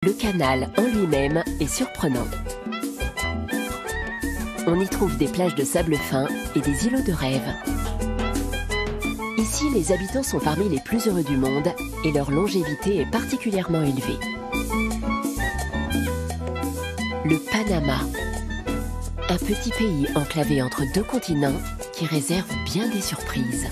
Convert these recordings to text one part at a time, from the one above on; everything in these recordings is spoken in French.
Le canal en lui-même est surprenant. On y trouve des plages de sable fin et des îlots de rêve. Ici, les habitants sont parmi les plus heureux du monde et leur longévité est particulièrement élevée. Le Panama, un petit pays enclavé entre deux continents qui réserve bien des surprises.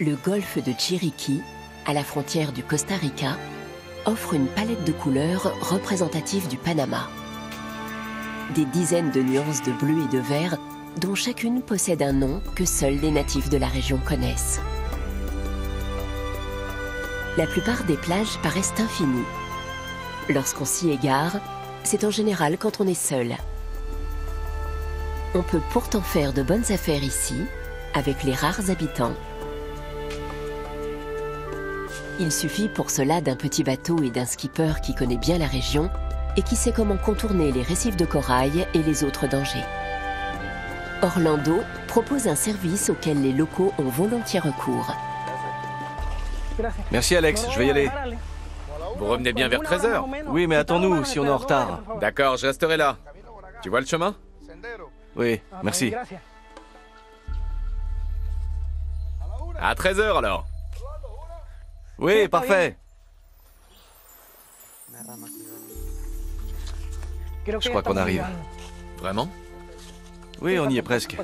Le golfe de Chiriquí, à la frontière du Costa Rica, offre une palette de couleurs représentative du Panama. Des dizaines de nuances de bleu et de vert, dont chacune possède un nom que seuls les natifs de la région connaissent. La plupart des plages paraissent infinies. Lorsqu'on s'y égare, c'est en général quand on est seul. On peut pourtant faire de bonnes affaires ici, avec les rares habitants. Il suffit pour cela d'un petit bateau et d'un skipper qui connaît bien la région et qui sait comment contourner les récifs de corail et les autres dangers. Orlando propose un service auquel les locaux ont volontiers recours. Merci Alex, je vais y aller. Vous revenez bien vers 13 h? Oui, mais attends-nous si on est en retard. D'accord, je resterai là. Tu vois le chemin? Oui, merci. À 13 h alors. Oui, parfait. Je crois qu'on arrive. Vraiment? Oui, on y est presque.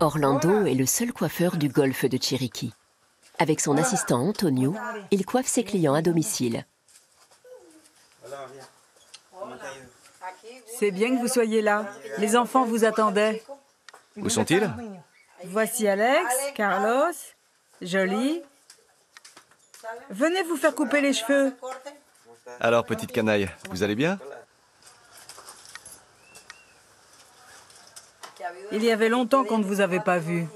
Orlando est le seul coiffeur du golfe de Chiriquí. Avec son assistant Antonio, il coiffe ses clients à domicile. C'est bien que vous soyez là. Les enfants vous attendaient. Où sont-ils? Voici Alex, Carlos, Jolie. Venez vous faire couper les cheveux. Alors, petite canaille, vous allez bien? Il y avait longtemps qu'on ne vous avait pas vu.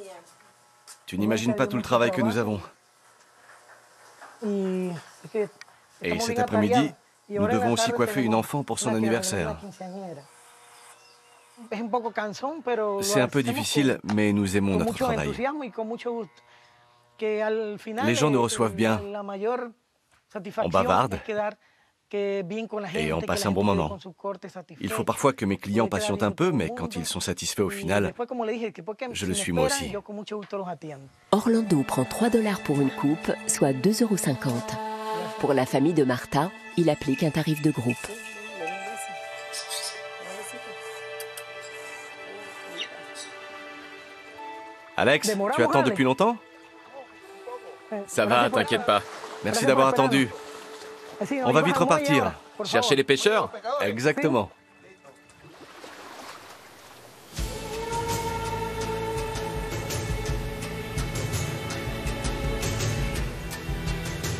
Tu n'imagines pas tout le travail que nous avons. Et cet après-midi, nous devons aussi coiffer une enfant pour son anniversaire. C'est un peu difficile, mais nous aimons notre travail. Les gens nous reçoivent bien. On bavarde et on passe un bon moment. Il faut parfois que mes clients patientent un peu, mais quand ils sont satisfaits au final, je le suis moi aussi. Orlando prend 3 $ pour une coupe, soit 2,50 €. Pour la famille de Martha, il applique un tarif de groupe. Alex, tu attends depuis longtemps? Ça va, t'inquiète pas. Merci d'avoir attendu. On va vite repartir. Chercher les pêcheurs? Exactement.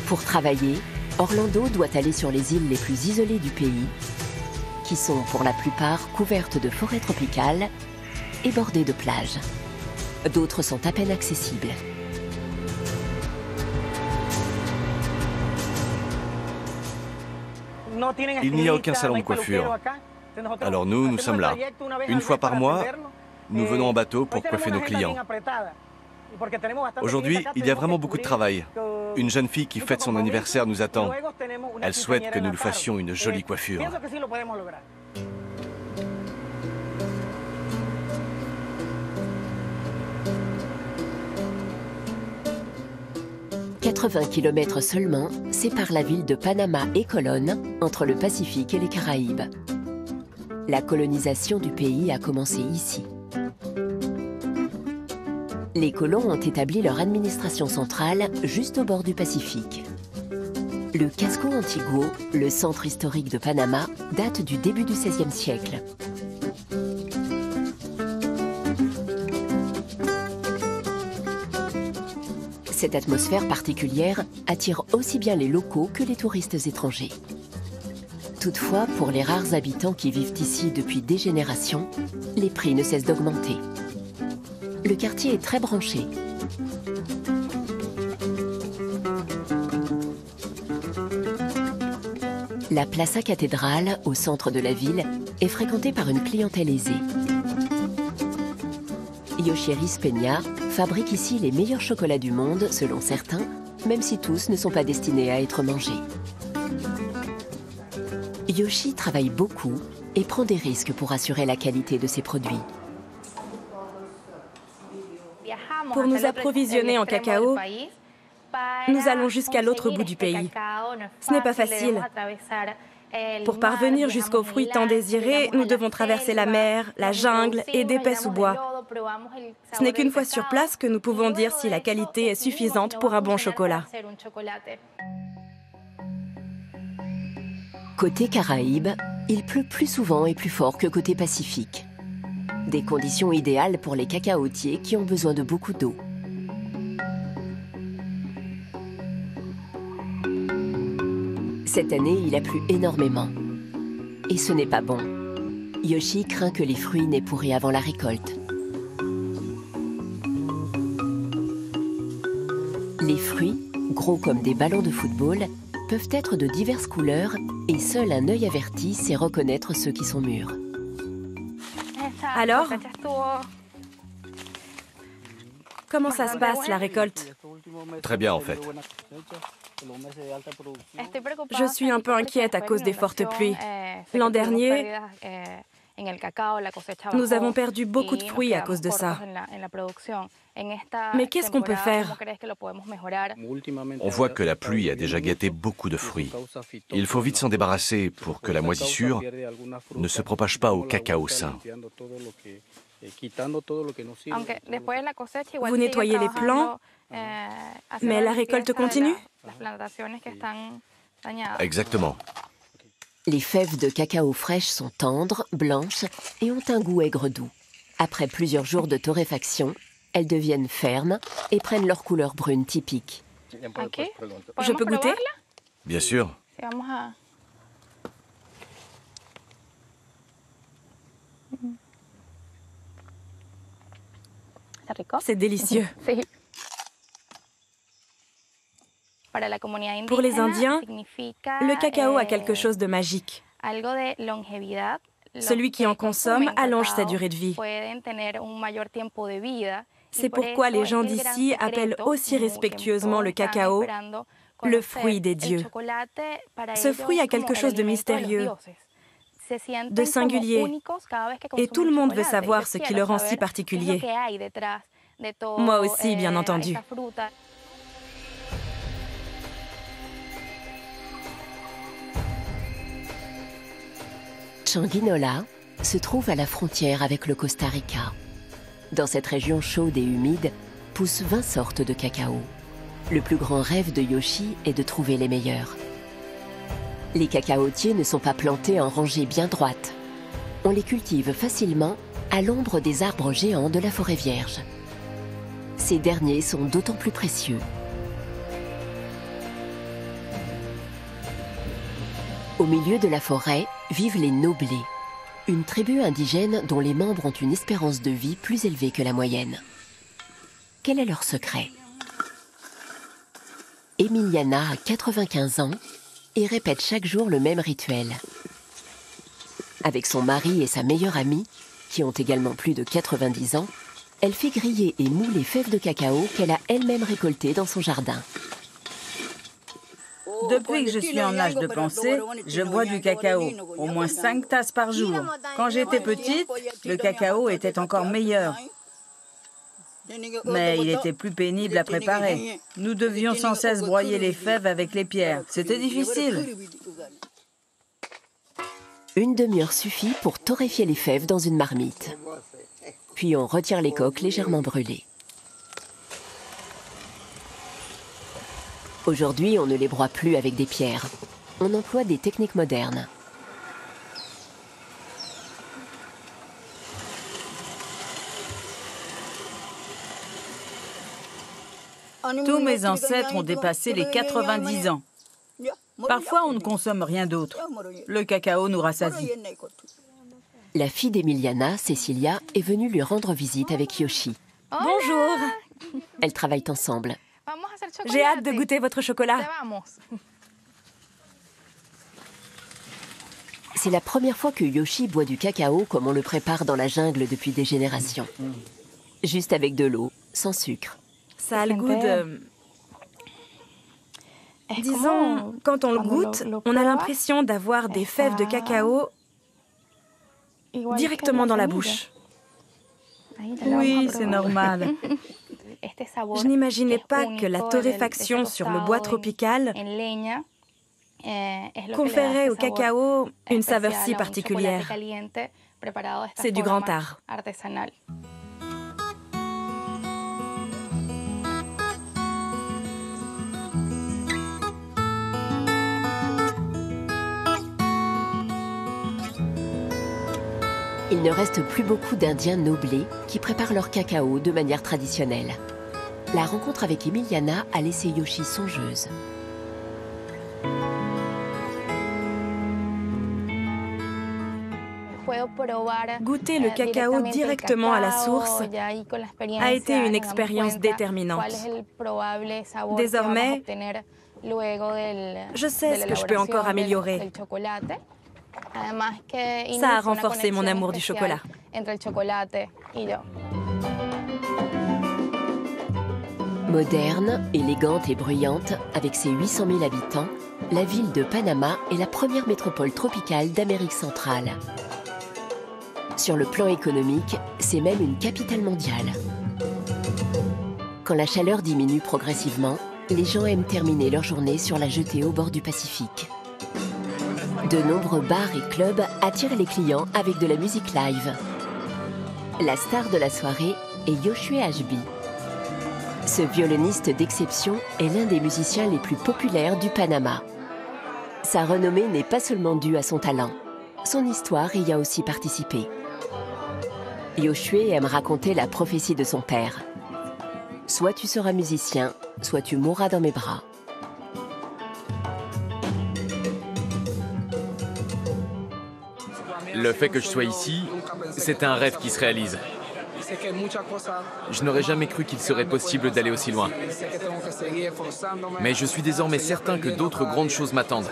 Pour travailler, Orlando doit aller sur les îles les plus isolées du pays, qui sont pour la plupart couvertes de forêts tropicales et bordées de plages. D'autres sont à peine accessibles. Il n'y a aucun salon de coiffure. Alors nous sommes là. Une fois par mois, nous venons en bateau pour coiffer nos clients. Aujourd'hui, il y a vraiment beaucoup de travail. Une jeune fille qui fête son anniversaire nous attend. Elle souhaite que nous lui fassions une jolie coiffure. 80 km seulement séparent la ville de Panama et Colón entre le Pacifique et les Caraïbes. La colonisation du pays a commencé ici. Les colons ont établi leur administration centrale juste au bord du Pacifique. Le Casco Antiguo, le centre historique de Panama, date du début du XVIe siècle. Cette atmosphère particulière attire aussi bien les locaux que les touristes étrangers. Toutefois, pour les rares habitants qui vivent ici depuis des générations, les prix ne cessent d'augmenter. Le quartier est très branché. La Plaza Cathédrale, au centre de la ville, est fréquentée par une clientèle aisée. Yoshiri Peña fabrique ici les meilleurs chocolats du monde, selon certains, même si tous ne sont pas destinés à être mangés. Yoshi travaille beaucoup et prend des risques pour assurer la qualité de ses produits. Pour nous approvisionner en cacao, nous allons jusqu'à l'autre bout du pays. Ce n'est pas facile. Pour parvenir jusqu'aux fruits tant désirés, nous devons traverser la mer, la jungle et d'épais sous-bois. Ce n'est qu'une fois sur place que nous pouvons dire si la qualité est suffisante pour un bon chocolat. Côté Caraïbes, il pleut plus souvent et plus fort que côté Pacifique. Des conditions idéales pour les cacaotiers qui ont besoin de beaucoup d'eau. Cette année, il a plu énormément. Et ce n'est pas bon. Yoshi craint que les fruits n'aient pourri avant la récolte. Les fruits, gros comme des ballons de football, peuvent être de diverses couleurs et seul un œil averti sait reconnaître ceux qui sont mûrs. Alors, comment ça se passe, la récolte? Très bien, en fait. Je suis un peu inquiète à cause des fortes pluies. L'an dernier, nous avons perdu beaucoup de fruits à cause de ça. Mais qu'est-ce qu'on peut faire? On voit que la pluie a déjà gâté beaucoup de fruits. Il faut vite s'en débarrasser pour que la moisissure ne se propage pas au cacao sain. Vous nettoyez les plants, mais la récolte continue? Exactement. Les fèves de cacao fraîches sont tendres, blanches et ont un goût aigre-doux. Après plusieurs jours de torréfaction, elles deviennent fermes et prennent leur couleur brune typique. Je peux goûter? Bien sûr. C'est délicieux. Pour les Indiens, le cacao a quelque chose de magique. Celui qui en consomme allonge sa durée de vie. C'est pourquoi les gens d'ici appellent aussi respectueusement le cacao le fruit des dieux. Ce fruit a quelque chose de mystérieux, de singulier, et tout le monde veut savoir ce qui le rend si particulier. Moi aussi, bien entendu. Changuinola se trouve à la frontière avec le Costa Rica. Dans cette région chaude et humide, poussent 20 sortes de cacao. Le plus grand rêve de Yoshi est de trouver les meilleurs. Les cacaotiers ne sont pas plantés en rangées bien droites. On les cultive facilement à l'ombre des arbres géants de la forêt vierge. Ces derniers sont d'autant plus précieux. Au milieu de la forêt vivent les Noblés, une tribu indigène dont les membres ont une espérance de vie plus élevée que la moyenne. Quel est leur secret? Emiliana a 95 ans et répète chaque jour le même rituel. Avec son mari et sa meilleure amie, qui ont également plus de 90 ans, elle fait griller et moule les fèves de cacao qu'elle a elle-même récoltées dans son jardin. Depuis que je suis en âge de penser, je bois du cacao, au moins 5 tasses par jour. Quand j'étais petite, le cacao était encore meilleur. Mais il était plus pénible à préparer. Nous devions sans cesse broyer les fèves avec les pierres. C'était difficile. Une demi-heure suffit pour torréfier les fèves dans une marmite. Puis on retire les coques légèrement brûlées. Aujourd'hui, on ne les broie plus avec des pierres. On emploie des techniques modernes. Tous mes ancêtres ont dépassé les 90 ans. Parfois, on ne consomme rien d'autre. Le cacao nous rassasie. La fille d'Emiliana, Cecilia, est venue lui rendre visite avec Yoshi. Bonjour! Elles travaillent ensemble. J'ai hâte de goûter votre chocolat. C'est la première fois que Yoshi boit du cacao comme on le prépare dans la jungle depuis des générations. Juste avec de l'eau, sans sucre. Ça a le goût de... Disons, quand on le goûte, on a l'impression d'avoir des fèves de cacao directement dans la bouche. Oui, c'est normal. Je n'imaginais pas que la torréfaction sur le bois tropical conférait au cacao une saveur si particulière. C'est du grand art. Il ne reste plus beaucoup d'Indiens noblés qui préparent leur cacao de manière traditionnelle. La rencontre avec Emiliana a laissé Yoshi songeuse. Goûter le cacao directement à la source a été une expérience déterminante. Désormais, je sais ce que je peux encore améliorer. Ça a renforcé mon amour du chocolat. Moderne, élégante et bruyante, avec ses 800 000 habitants, la ville de Panama est la première métropole tropicale d'Amérique centrale. Sur le plan économique, c'est même une capitale mondiale. Quand la chaleur diminue progressivement, les gens aiment terminer leur journée sur la jetée au bord du Pacifique. De nombreux bars et clubs attirent les clients avec de la musique live. La star de la soirée est Yoshue Ashby. Ce violoniste d'exception est l'un des musiciens les plus populaires du Panama. Sa renommée n'est pas seulement due à son talent. Son histoire y a aussi participé. Yoshue aime raconter la prophétie de son père. Soit tu seras musicien, soit tu mourras dans mes bras. Le fait que je sois ici, c'est un rêve qui se réalise. Je n'aurais jamais cru qu'il serait possible d'aller aussi loin. Mais je suis désormais certain que d'autres grandes choses m'attendent.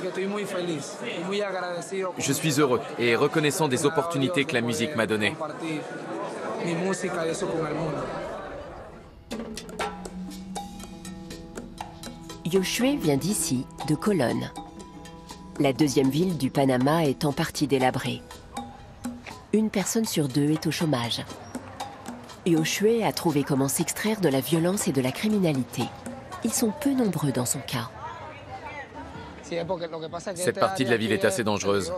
Je suis heureux et reconnaissant des opportunités que la musique m'a données. Yoshue vient d'ici, de Colón. La deuxième ville du Panama est en partie délabrée. Une personne sur deux est au chômage. Yoshue a trouvé comment s'extraire de la violence et de la criminalité. Ils sont peu nombreux dans son cas. Cette partie de la ville est assez dangereuse.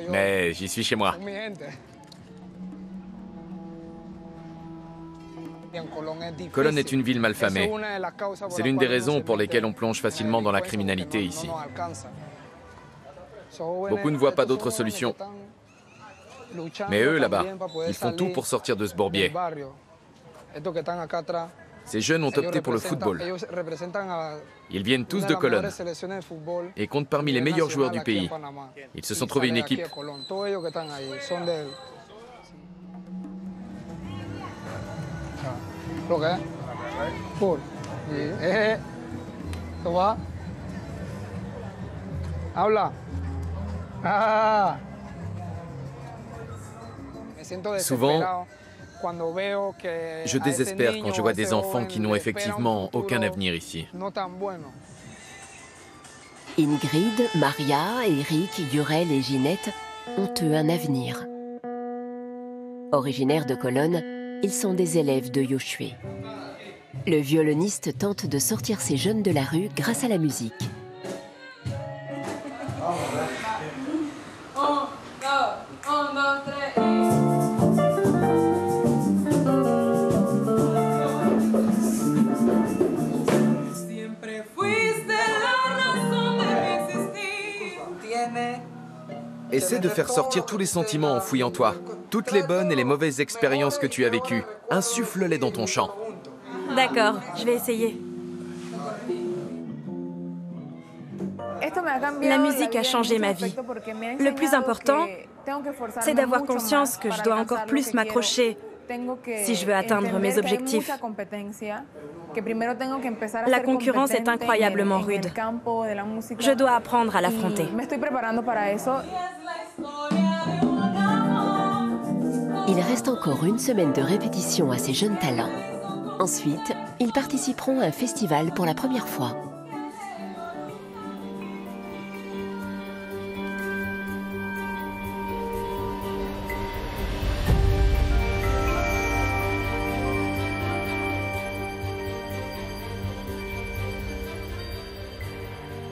Mais j'y suis chez moi. Colón est une ville malfamée. C'est l'une des raisons pour lesquelles on plonge facilement dans la criminalité ici. Beaucoup ne voient pas d'autre solution. Mais eux, là-bas, ils font tout pour sortir de ce bourbier. Ces jeunes ont opté pour le football. Ils viennent tous de Colón et comptent parmi les meilleurs joueurs du pays. Ils se sont trouvés une équipe. Souvent, je désespère quand je vois des enfants qui n'ont effectivement aucun avenir ici. Ingrid, Maria, Eric, Yurel et Ginette ont eux un avenir. Originaires de Colón, ils sont des élèves de Yoshue. Le violoniste tente de sortir ces jeunes de la rue grâce à la musique. Essaie de faire sortir tous les sentiments enfouis en toi, toutes les bonnes et les mauvaises expériences que tu as vécues. Insuffle-les dans ton chant. D'accord, je vais essayer. La musique a changé ma vie. Le plus important, c'est d'avoir conscience que je dois encore plus m'accrocher si je veux atteindre mes objectifs. La concurrence est incroyablement rude. Je dois apprendre à l'affronter. Il reste encore une semaine de répétition à ces jeunes talents. Ensuite, ils participeront à un festival pour la première fois.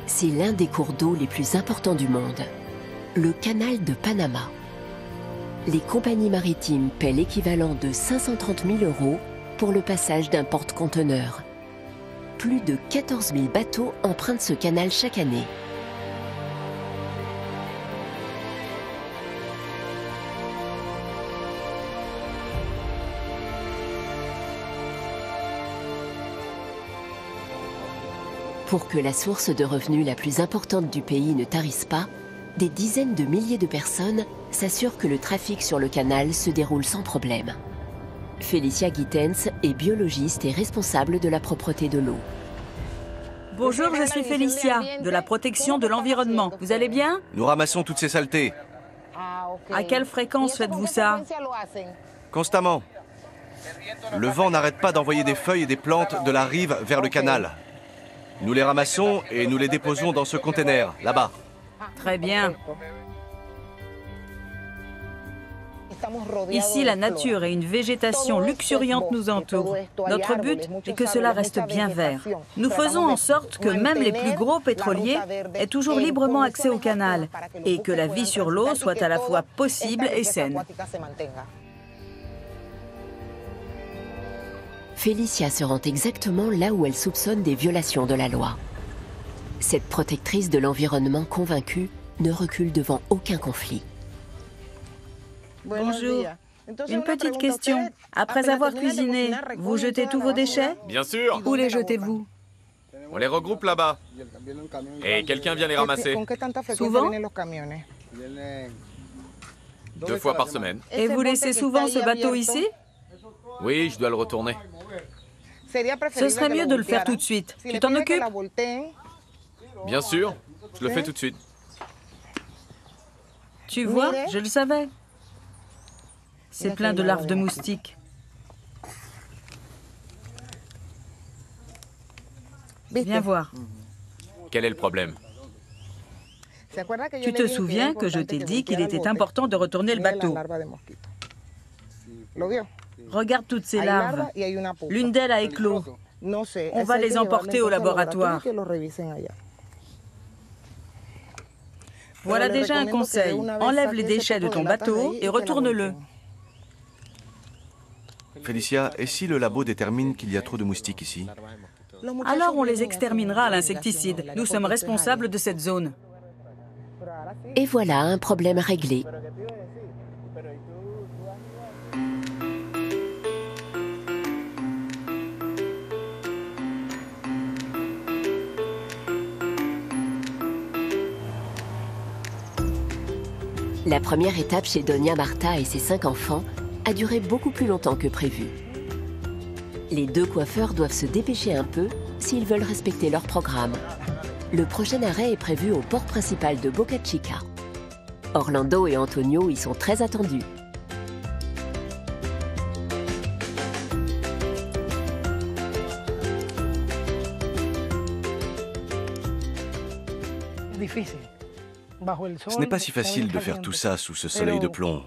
C'est l'un des cours d'eau les plus importants du monde, le canal de Panama. Les compagnies maritimes paient l'équivalent de 530 000 € pour le passage d'un porte-conteneurs. Plus de 14 000 bateaux empruntent ce canal chaque année. Pour que la source de revenus la plus importante du pays ne tarisse pas, des dizaines de milliers de personnes s'assurent que le trafic sur le canal se déroule sans problème. Felicia Gittens est biologiste et responsable de la propreté de l'eau. Bonjour, je suis Felicia, de la protection de l'environnement. Vous allez bien? Nous ramassons toutes ces saletés. À quelle fréquence faites-vous ça? Constamment. Le vent n'arrête pas d'envoyer des feuilles et des plantes de la rive vers le canal. Nous les ramassons et nous les déposons dans ce conteneur, là-bas. Très bien. Ici, la nature et une végétation luxuriante nous entourent. Notre but est que cela reste bien vert. Nous faisons en sorte que même les plus gros pétroliers aient toujours librement accès au canal et que la vie sur l'eau soit à la fois possible et saine. Felicia se rend exactement là où elle soupçonne des violations de la loi. Cette protectrice de l'environnement convaincue ne recule devant aucun conflit. Bonjour. Une petite question. Après avoir cuisiné, vous jetez tous vos déchets? Bien sûr. Où les jetez-vous? On les regroupe là-bas. Et quelqu'un vient les ramasser. Souvent? 2 fois par semaine. Et vous laissez souvent ce bateau ici? Oui, je dois le retourner. Ce serait mieux de le faire tout de suite. Tu t'en occupes? Bien sûr, je le fais tout de suite. Tu vois, je le savais. C'est plein de larves de moustiques. Viens voir. Quel est le problème? Tu te souviens que je t'ai dit qu'il était important de retourner le bateau? Regarde toutes ces larves. L'une d'elles a éclos. On va les emporter au laboratoire. Voilà déjà un conseil. Enlève les déchets de ton bateau et retourne-le. Felicia, et si le labo détermine qu'il y a trop de moustiques ici? Alors on les exterminera à l'insecticide. Nous sommes responsables de cette zone. Et voilà un problème réglé. La première étape chez Doña Marta et ses 5 enfants a duré beaucoup plus longtemps que prévu. Les 2 coiffeurs doivent se dépêcher un peu s'ils veulent respecter leur programme. Le prochain arrêt est prévu au port principal de Boca Chica. Orlando et Antonio y sont très attendus. Ce n'est pas si facile de faire tout ça sous ce soleil de plomb,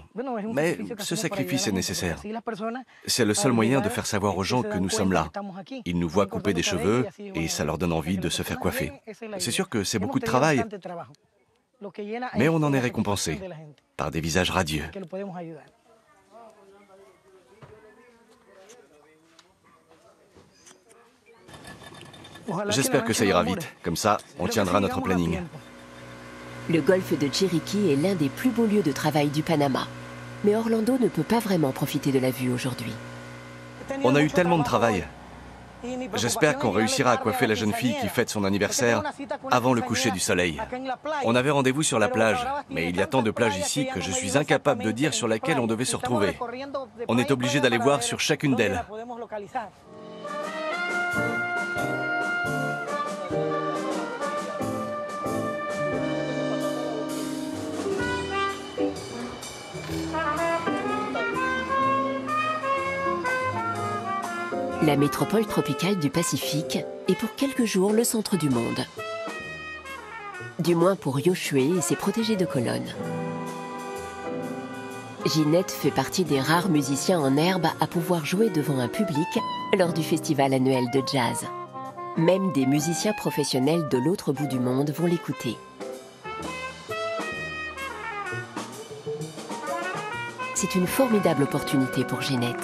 mais ce sacrifice est nécessaire. C'est le seul moyen de faire savoir aux gens que nous sommes là. Ils nous voient couper des cheveux et ça leur donne envie de se faire coiffer. C'est sûr que c'est beaucoup de travail, mais on en est récompensé par des visages radieux. J'espère que ça ira vite, comme ça on tiendra notre planning. Le golfe de Chiriquí est l'un des plus beaux lieux de travail du Panama. Mais Orlando ne peut pas vraiment profiter de la vue aujourd'hui. On a eu tellement de travail. J'espère qu'on réussira à coiffer la jeune fille qui fête son anniversaire avant le coucher du soleil. On avait rendez-vous sur la plage, mais il y a tant de plages ici que je suis incapable de dire sur laquelle on devait se retrouver. On est obligé d'aller voir sur chacune d'elles. La métropole tropicale du Pacifique est pour quelques jours le centre du monde. Du moins pour Yoshue et ses protégés de colonne. Ginette fait partie des rares musiciens en herbe à pouvoir jouer devant un public lors du festival annuel de jazz. Même des musiciens professionnels de l'autre bout du monde vont l'écouter. C'est une formidable opportunité pour Ginette.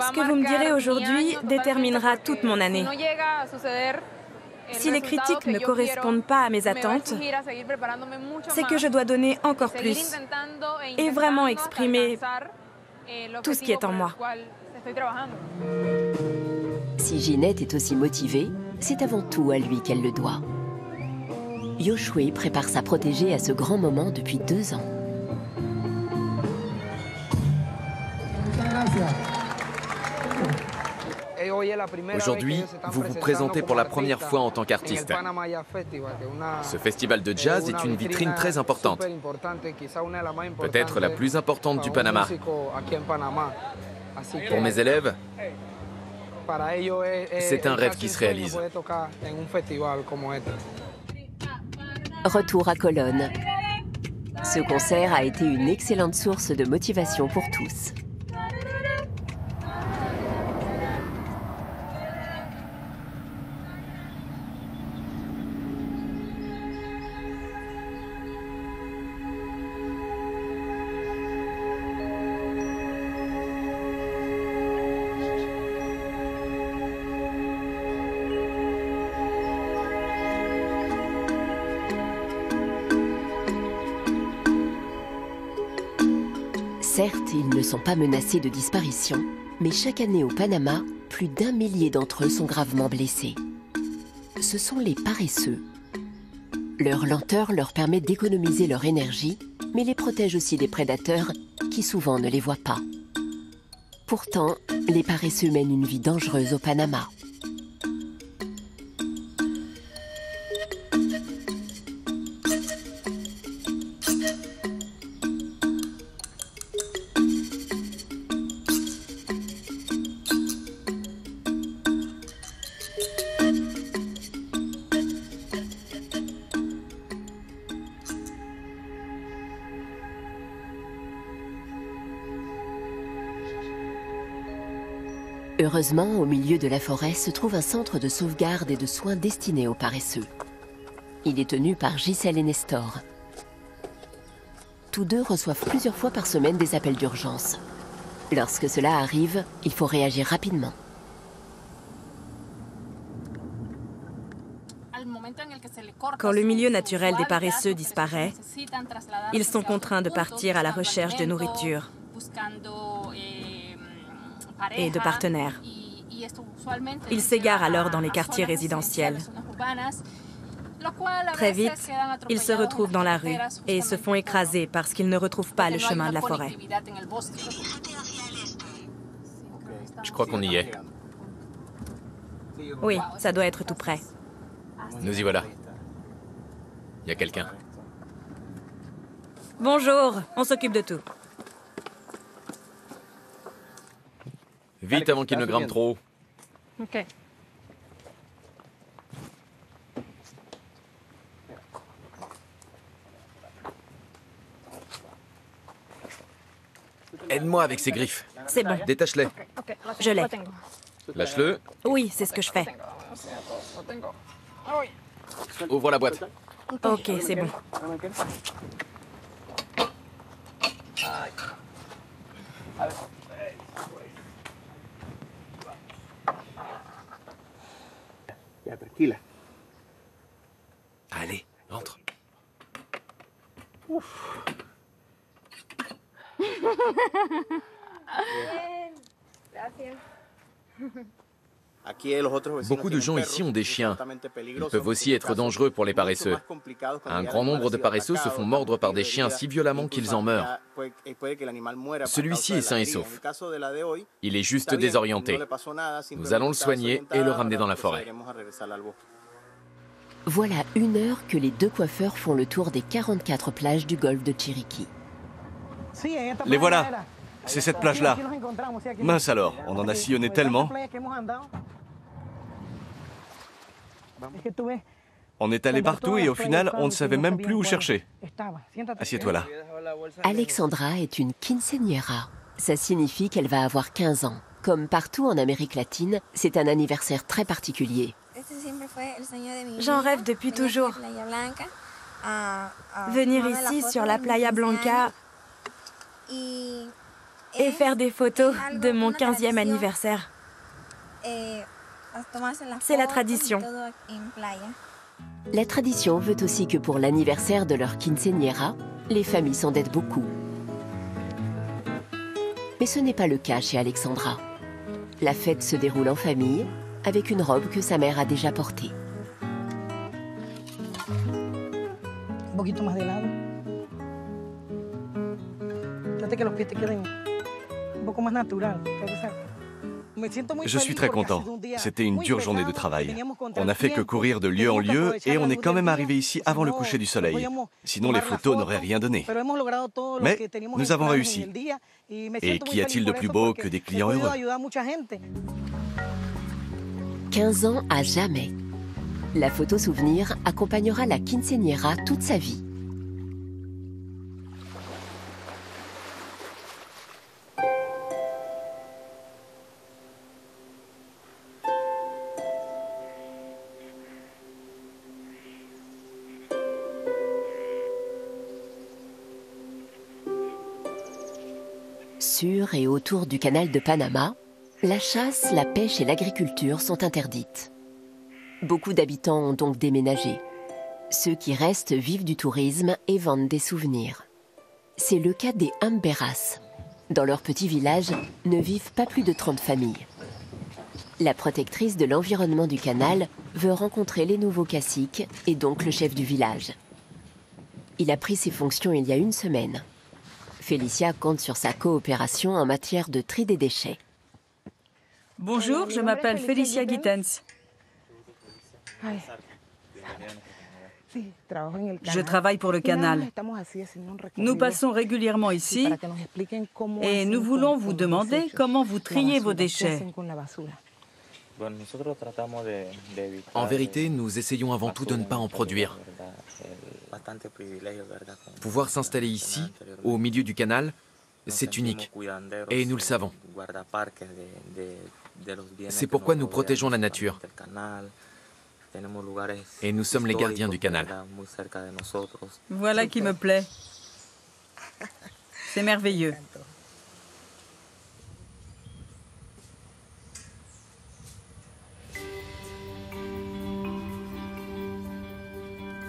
Ce que vous me direz aujourd'hui déterminera toute mon année. Si les critiques ne correspondent pas à mes attentes, c'est que je dois donner encore plus et vraiment exprimer tout ce qui est en moi. Si Ginette est aussi motivée, c'est avant tout à lui qu'elle le doit. Yoshue prépare sa protégée à ce grand moment depuis 2 ans. Aujourd'hui, vous vous présentez pour la première fois en tant qu'artiste. Ce festival de jazz est une vitrine très importante, peut-être la plus importante du Panama. Pour mes élèves, c'est un rêve qui se réalise. Retour à Colonne. Ce concert a été une excellente source de motivation pour tous. Certes, ils ne sont pas menacés de disparition, mais chaque année au Panama, plus d'1 millier d'entre eux sont gravement blessés. Ce sont les paresseux. Leur lenteur leur permet d'économiser leur énergie, mais les protège aussi des prédateurs qui souvent ne les voient pas. Pourtant, les paresseux mènent une vie dangereuse au Panama. Heureusement, au milieu de la forêt se trouve un centre de sauvegarde et de soins destiné aux paresseux. Il est tenu par Gisèle et Nestor. Tous deux reçoivent plusieurs fois par semaine des appels d'urgence. Lorsque cela arrive, il faut réagir rapidement. Quand le milieu naturel des paresseux disparaît, ils sont contraints de partir à la recherche de nourriture et de partenaires. Ils s'égarent alors dans les quartiers résidentiels. Très vite, ils se retrouvent dans la rue et se font écraser parce qu'ils ne retrouvent pas le chemin de la forêt. Je crois qu'on y est. Oui, ça doit être tout près. Nous y voilà. Il y a quelqu'un. Bonjour, on s'occupe de tout. Vite avant qu'il ne grimpe trop haut. Ok. Aide-moi avec ces griffes. C'est bon. Détache-les. Je l'ai. Lâche-le. Oui, c'est ce que je fais. Ouvre la boîte. Ok, c'est bon. Allez, entre. Beaucoup de gens ici ont des chiens. Ils peuvent aussi être dangereux pour les paresseux. Un grand nombre de paresseux se font mordre par des chiens si violemment qu'ils en meurent. Celui-ci est sain et sauf. Il est juste désorienté. Nous allons le soigner et le ramener dans la forêt. Voilà 1 heure que les 2 coiffeurs font le tour des 44 plages du golfe de Chiriquí. Les voilà. C'est cette plage-là. Mince alors, on en a sillonné tellement. On est allé partout et au final, on ne savait même plus où chercher. Assieds-toi là. Alexandra est une quinceañera. Ça signifie qu'elle va avoir 15 ans. Comme partout en Amérique latine, c'est un anniversaire très particulier. J'en rêve depuis toujours. Venir ici sur la Playa Blanca et faire des photos de mon 15e anniversaire. C'est la tradition. La tradition veut aussi que pour l'anniversaire de leur quinceañera, les familles s'endettent beaucoup. Mais ce n'est pas le cas chez Alexandra. La fête se déroule en famille, avec une robe que sa mère a déjà portée. Je suis très content. C'était une dure journée de travail. On n'a fait que courir de lieu en lieu et on est quand même arrivé ici avant le coucher du soleil. Sinon, les photos n'auraient rien donné. Mais nous avons réussi. Et qu'y a-t-il de plus beau que des clients heureux? 15 ans à jamais. La photo souvenir accompagnera la quinceañera toute sa vie. Sur et autour du canal de Panama, la chasse, la pêche et l'agriculture sont interdites. Beaucoup d'habitants ont donc déménagé. Ceux qui restent vivent du tourisme et vendent des souvenirs. C'est le cas des Amberas. Dans leur petit village ne vivent pas plus de 30 familles. La protectrice de l'environnement du canal veut rencontrer les nouveaux caciques et donc le chef du village. Il a pris ses fonctions il y a 1 semaine. Félicia compte sur sa coopération en matière de tri des déchets. Bonjour, je m'appelle Félicia Gittens. Je travaille pour le canal. Nous passons régulièrement ici et nous voulons vous demander comment vous triez vos déchets. En vérité, nous essayons avant tout de ne pas en produire. Pouvoir s'installer ici, au milieu du canal, c'est unique. Et nous le savons. C'est pourquoi nous protégeons la nature. Et nous sommes les gardiens du canal. Voilà qui me plaît. C'est merveilleux.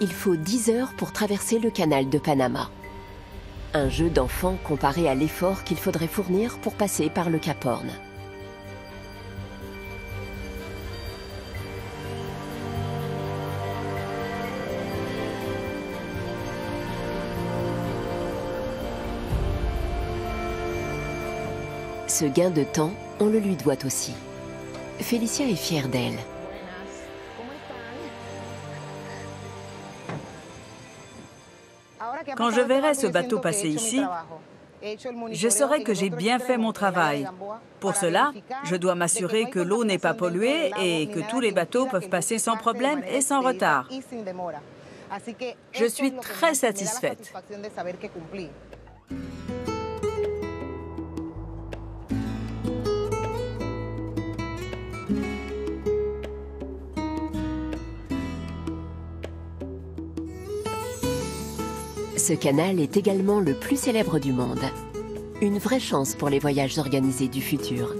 Il faut 10 heures pour traverser le canal de Panama. Un jeu d'enfant comparé à l'effort qu'il faudrait fournir pour passer par le Cap Horn. Ce gain de temps, on le lui doit aussi. Félicia est fière d'elle. Quand je verrai ce bateau passer ici, je saurai que j'ai bien fait mon travail. Pour cela, je dois m'assurer que l'eau n'est pas polluée et que tous les bateaux peuvent passer sans problème et sans retard. Je suis très satisfaite. Ce canal est également le plus célèbre du monde. Une vraie chance pour les voyages organisés du futur.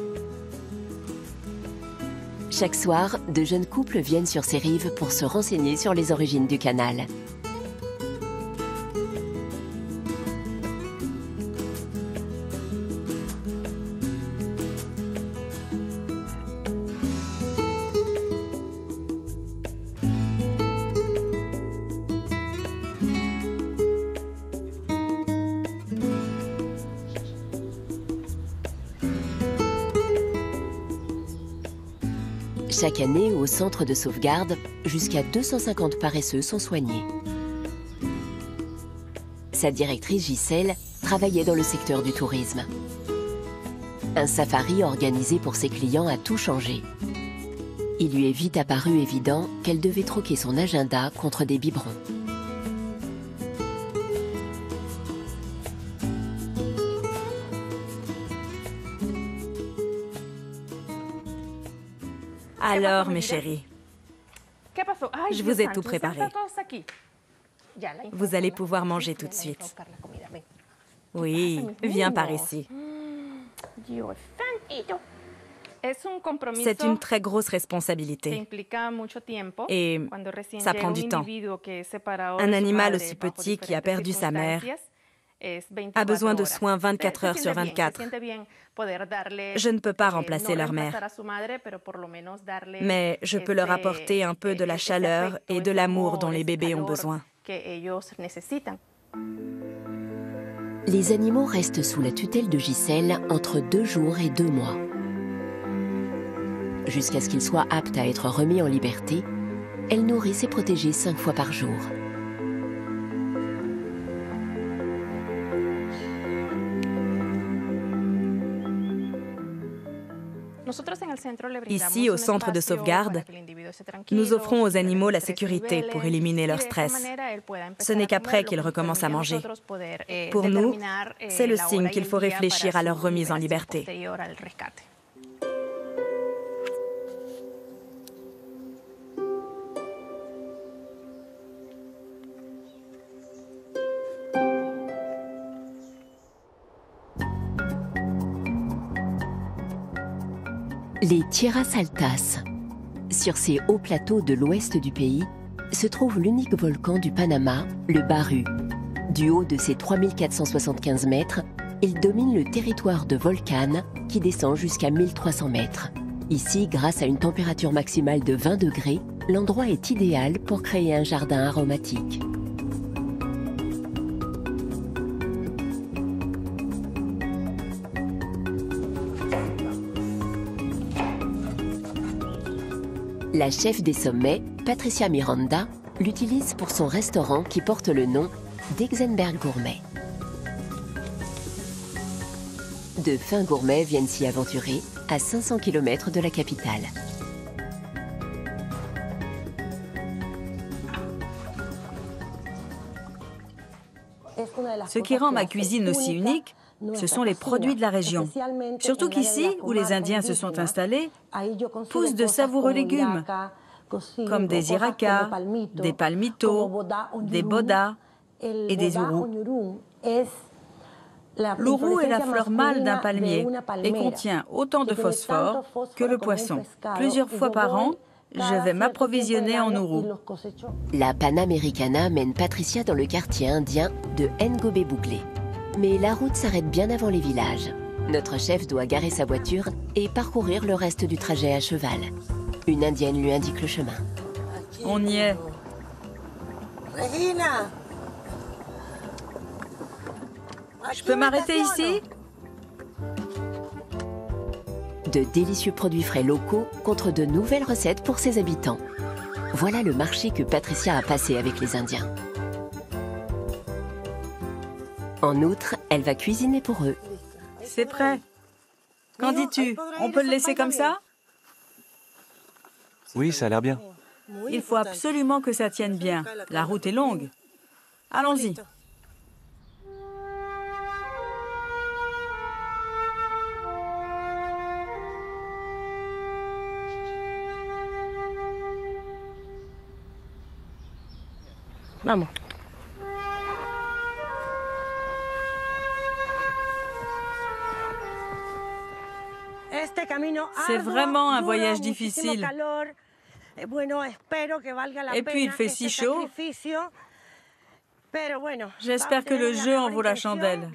Chaque soir, de jeunes couples viennent sur ces rives pour se renseigner sur les origines du canal. Chaque année, au centre de sauvegarde, jusqu'à 250 paresseux sont soignés. Sa directrice Gisèle travaillait dans le secteur du tourisme. Un safari organisé pour ses clients a tout changé. Il lui est vite apparu évident qu'elle devait troquer son agenda contre des biberons. Alors, mes chéris, je vous ai tout préparé. Vous allez pouvoir manger tout de suite. Oui, viens par ici. C'est une très grosse responsabilité et ça prend du temps. Un animal aussi petit qui a perdu sa mère a besoin de soins 24 heures sur 24. Je ne peux pas remplacer leur mère, mais je peux leur apporter un peu de la chaleur et de l'amour dont les bébés ont besoin. Les animaux restent sous la tutelle de Gisèle entre 2 jours et 2 mois. Jusqu'à ce qu'ils soient aptes à être remis en liberté, elle nourrit ses protégés 5 fois par jour. Ici, au centre de sauvegarde, nous offrons aux animaux la sécurité pour éliminer leur stress. Ce n'est qu'après qu'ils recommencent à manger. Pour nous, c'est le signe qu'il faut réfléchir à leur remise en liberté. Les Tierras Altas. Sur ces hauts plateaux de l'ouest du pays, se trouve l'unique volcan du Panama, le Baru. Du haut de ses 3475 mètres, il domine le territoire de Volcán, qui descend jusqu'à 1300 mètres. Ici, grâce à une température maximale de 20 degrés, l'endroit est idéal pour créer un jardin aromatique. La chef des sommets, Patricia Miranda, l'utilise pour son restaurant qui porte le nom d'Exenberg Gourmet. De fins gourmets viennent s'y aventurer à 500 km de la capitale. Ce qui rend ma cuisine aussi unique, ce sont les produits de la région. Surtout qu'ici, où les Indiens se sont installés, poussent de savoureux légumes, comme des iracas, des palmitos, des bodas et des ourous. L'ourou est la fleur mâle d'un palmier et contient autant de phosphore que le poisson. Plusieurs fois par an, je vais m'approvisionner en ourou. La Panamericana mène Patricia dans le quartier indien de Ngobé-Bouglé. Mais la route s'arrête bien avant les villages. Notre chef doit garer sa voiture et parcourir le reste du trajet à cheval. Une indienne lui indique le chemin. On y est. Regina! Je peux m'arrêter ici? De délicieux produits frais locaux contre de nouvelles recettes pour ses habitants. Voilà le marché que Patricia a passé avec les Indiens. En outre, elle va cuisiner pour eux. C'est prêt. Qu'en dis-tu? On peut le laisser comme ça? Oui, ça a l'air bien. Il faut absolument que ça tienne bien. La route est longue. Allons-y. Vamos. C'est vraiment un voyage difficile. Et puis il fait si chaud. J'espère que le jeu en vaut la chandelle.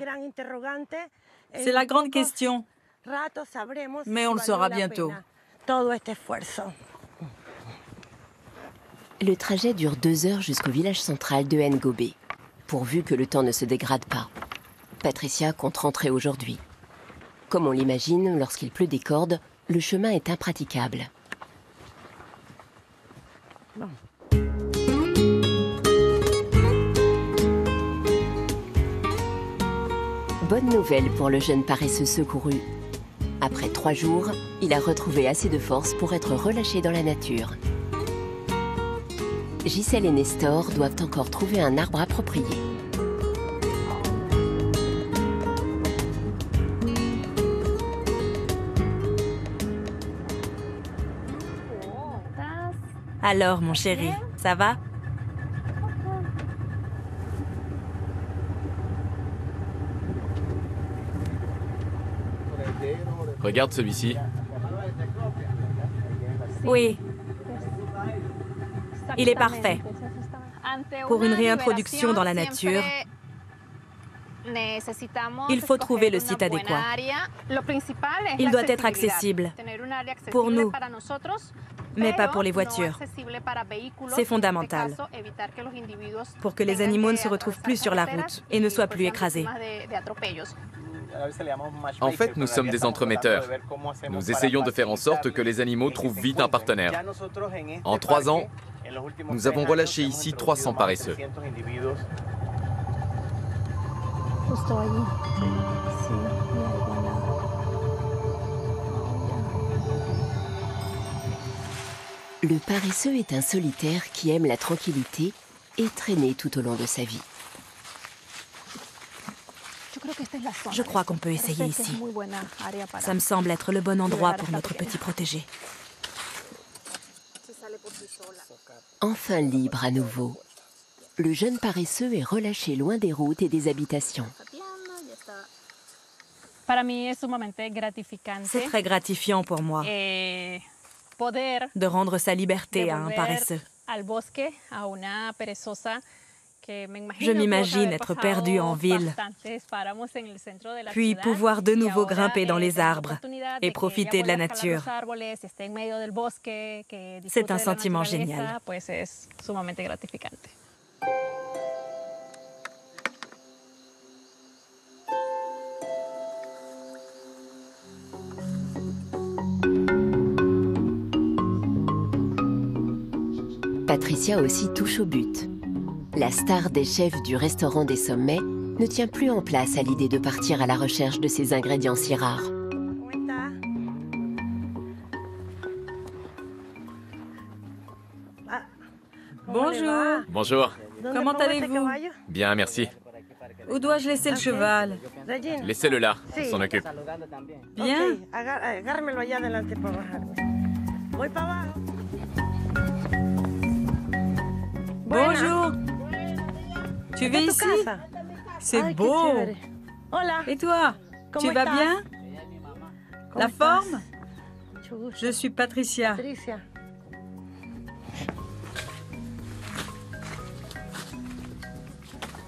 C'est la grande question. Mais on le saura bientôt. Le trajet dure 2 heures jusqu'au village central de Ngobé, pourvu que le temps ne se dégrade pas. Patricia compte rentrer aujourd'hui. Comme on l'imagine, lorsqu'il pleut des cordes, le chemin est impraticable. Bonne nouvelle pour le jeune paresseux secouru. Après 3 jours, il a retrouvé assez de force pour être relâché dans la nature. Gisèle et Nestor doivent encore trouver un arbre approprié. Alors, mon chéri, ça va? Regarde celui-ci. Oui. Il est parfait. Pour une réintroduction dans la nature, il faut trouver le site adéquat. Il doit être accessible pour nous, mais pas pour les voitures. C'est fondamental pour que les animaux ne se retrouvent plus sur la route et ne soient plus écrasés. En fait, nous sommes des entremetteurs. Nous essayons de faire en sorte que les animaux trouvent vite un partenaire. En 3 ans, nous avons relâché ici 300 paresseux. Le paresseux est un solitaire qui aime la tranquillité et traîner tout au long de sa vie. Je crois qu'on peut essayer ici. Ça me semble être le bon endroit pour notre petit protégé. Enfin libre à nouveau, le jeune paresseux est relâché loin des routes et des habitations. C'est très gratifiant pour moi de rendre sa liberté à un paresseux. Je m'imagine être perdue en ville, puis pouvoir de nouveau grimper dans les arbres et profiter de la nature. C'est un sentiment génial. Patricia aussi touche au but. La star des chefs du restaurant des sommets ne tient plus en place à l'idée de partir à la recherche de ces ingrédients si rares. Bonjour. Bonjour. Comment allez-vous? Bien, merci. Où dois-je laisser le cheval? Laissez-le là, il s'en occupe. Bien. Bonjour. Tu vis ici? C'est beau. Et toi? Tu vas bien? La forme? Je suis Patricia.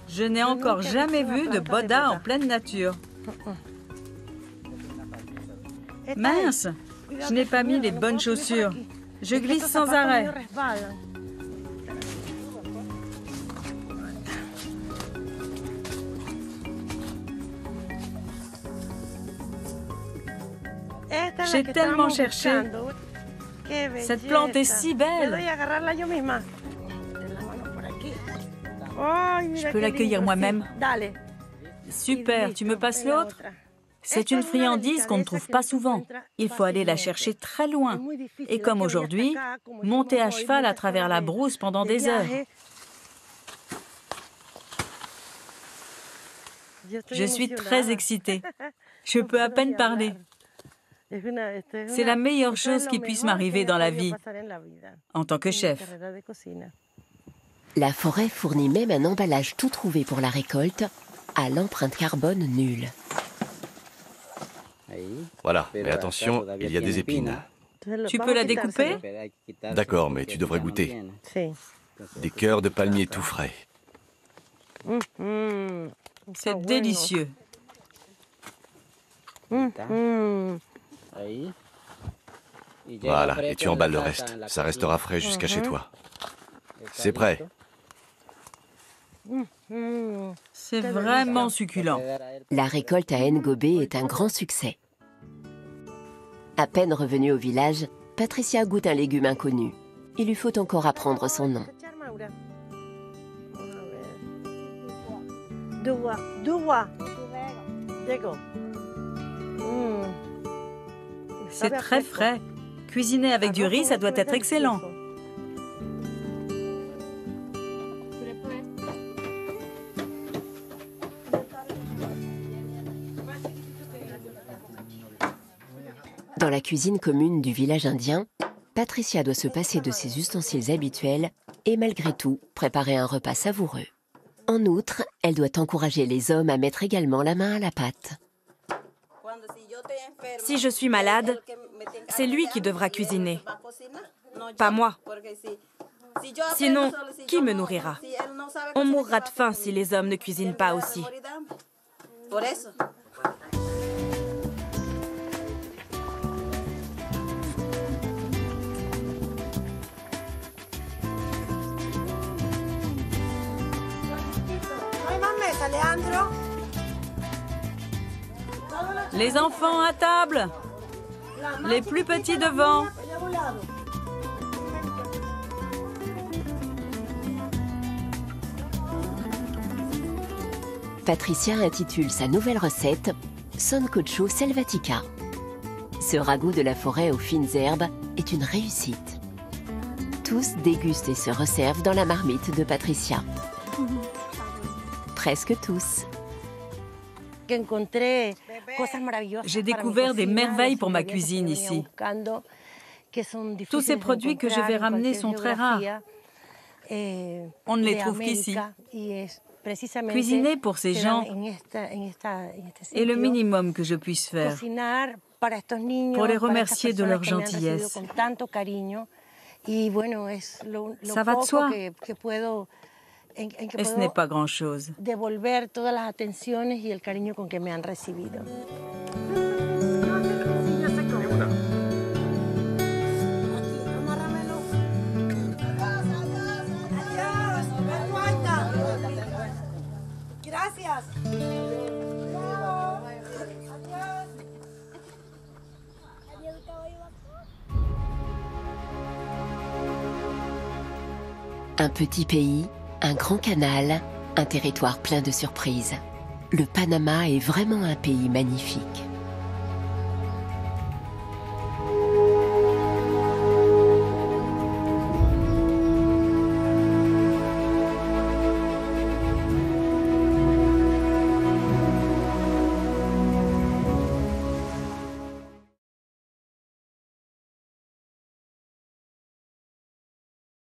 Je n'ai encore jamais vu de boda en pleine nature. Mince, je n'ai pas mis les bonnes chaussures. Je glisse sans arrêt. J'ai tellement cherché. Cette plante est si belle. Je peux l'accueillir moi-même. Super, tu me passes l'autre? C'est une friandise qu'on ne trouve pas souvent. Il faut aller la chercher très loin. Et comme aujourd'hui, monter à cheval à travers la brousse pendant des heures. Je suis très excitée. Je peux à peine parler. C'est la meilleure chose qui puisse m'arriver dans la vie, en tant que chef. La forêt fournit même un emballage tout trouvé pour la récolte, à l'empreinte carbone nulle. Voilà, mais attention, il y a des épines. Tu peux la découper? D'accord, mais tu devrais goûter. Des cœurs de palmier tout frais. C'est délicieux. Voilà, et tu emballes le reste. Ça restera frais jusqu'à chez toi. C'est prêt. C'est vraiment succulent. La récolte à Ngobé est un grand succès. À peine revenue au village, Patricia goûte un légume inconnu. Il lui faut encore apprendre son nom. C'est très frais. Cuisiner avec du riz, ça doit être excellent. Dans la cuisine commune du village indien, Patricia doit se passer de ses ustensiles habituels et malgré tout préparer un repas savoureux. En outre, elle doit encourager les hommes à mettre également la main à la pâte. Si je suis malade, c'est lui qui devra cuisiner, pas moi. Sinon, qui me nourrira? On mourra de faim si les hommes ne cuisinent pas aussi. Les enfants à table. Les plus petits devant. Patricia intitule sa nouvelle recette Sancocho Selvatica. Ce ragoût de la forêt aux fines herbes est une réussite. Tous dégustent et se resservent dans la marmite de Patricia. Presque tous. J'ai découvert des merveilles pour ma cuisine ici. Tous ces produits que je vais ramener sont très rares. On ne les trouve qu'ici. Cuisiner pour ces gens est le minimum que je puisse faire pour les remercier de leur gentillesse. Ça va de soi. Et ce n'est pas grand-chose. Un petit pays, un grand canal, un territoire plein de surprises. Le Panama est vraiment un pays magnifique.